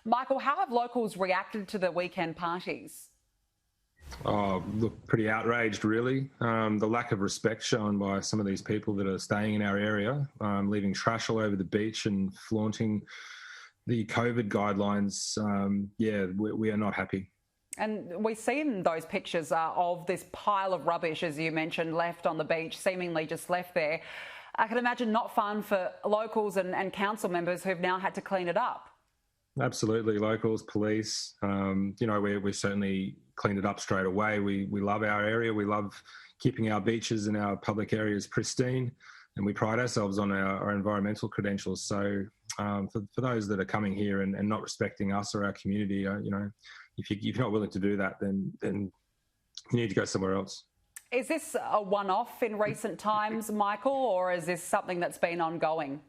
Michael, how have locals reacted to the weekend parties? Oh, look, pretty outraged, really. The lack of respect shown by some of these people that are staying in our area, leaving trash all over the beach and flaunting the COVID guidelines. We are not happy. And we've seen those pictures of this pile of rubbish, as you mentioned, left on the beach, seemingly just left there. I can imagine not fun for locals and council members who've now had to clean it up. Absolutely, locals, police. We certainly cleaned it up straight away. We love our area. We love keeping our beaches and our public areas pristine, and we pride ourselves on our environmental credentials. So for those that are coming here and not respecting us or our community, if you're not willing to do that, then you need to go somewhere else. Is this a one-off in recent times, Michael, or is this something that's been ongoing?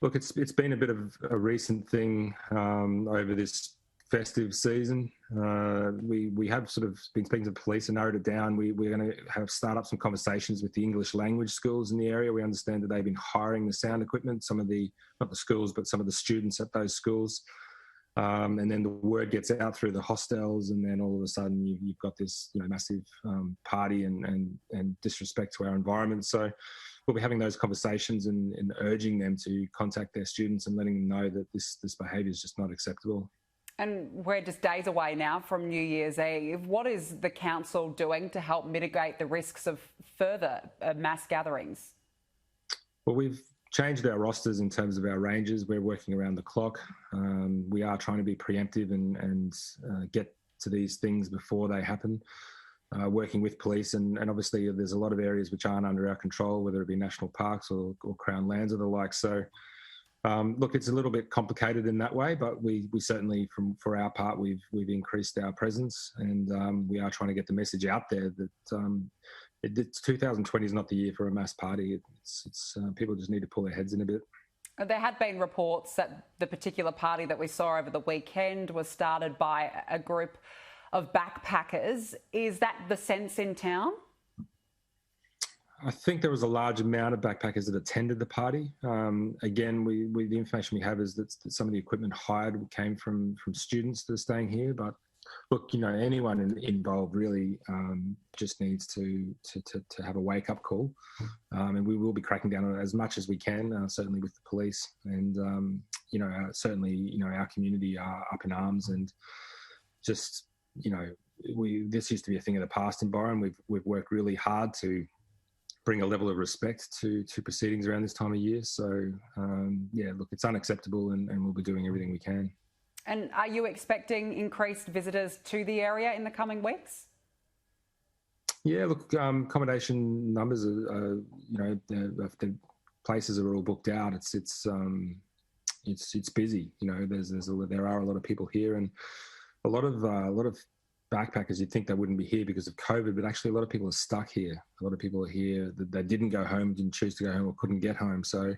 Look, it's been a bit of a recent thing over this festive season. We have sort of been speaking to the police and narrowed it down. We're going to start up some conversations with the English language schools in the area. We understand that they've been hiring the sound equipment, not the schools, but some of the students at those schools. And then the word gets out through the hostels, and then all of a sudden you've got this massive party and disrespect to our environment. So we'll be having those conversations and urging them to contact their students and letting them know that this behaviour is just not acceptable. And we're just days away now from New Year's Eve. What is the council doing to help mitigate the risks of further mass gatherings? Well, we've changed our rosters in terms of our ranges. We're working around the clock. We are trying to be preemptive and get to these things before they happen, working with police. And obviously there's a lot of areas which aren't under our control, whether it be national parks or Crown lands or the like. So look, it's a little bit complicated in that way, but we certainly, for our part, we've increased our presence, and we are trying to get the message out there that 2020 is not the year for a mass party. It's people just need to pull their heads in a bit. There had been reports that the particular party that we saw over the weekend was started by a group of backpackers. Is that the sense in town? I think there was a large amount of backpackers that attended the party. Again, the information we have is that some of the equipment hired came from students that are staying here. But look, anyone involved really just needs to have a wake-up call, and we will be cracking down on it as much as we can, certainly with the police. And certainly, our community are up in arms, and just this used to be a thing of the past in Byron. We've worked really hard to bring a level of respect to proceedings around this time of year. So, look, it's unacceptable, and we'll be doing everything we can. And are you expecting increased visitors to the area in the coming weeks? Yeah, look, accommodation numbers are the places are all booked out. It's busy. There are a lot of people here, and a lot of backpackers. You'd think they wouldn't be here because of COVID, but actually a lot of people are stuck here. A lot of people are here that they didn't go home, didn't choose to go home, or couldn't get home. So,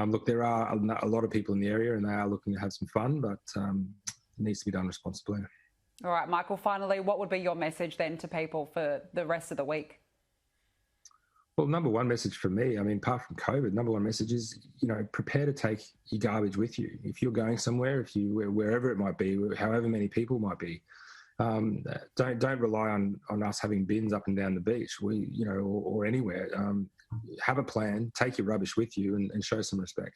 look, there are a lot of people in the area, and they are looking to have some fun, but it needs to be done responsibly. All right, Michael, finally, what would be your message then to people for the rest of the week? Well, number one message for me, apart from COVID, number one message is, prepare to take your garbage with you. If you're going somewhere, wherever it might be, however many people might be, don't rely on us having bins up and down the beach, or anywhere. Have a plan, take your rubbish with you, and show some respect.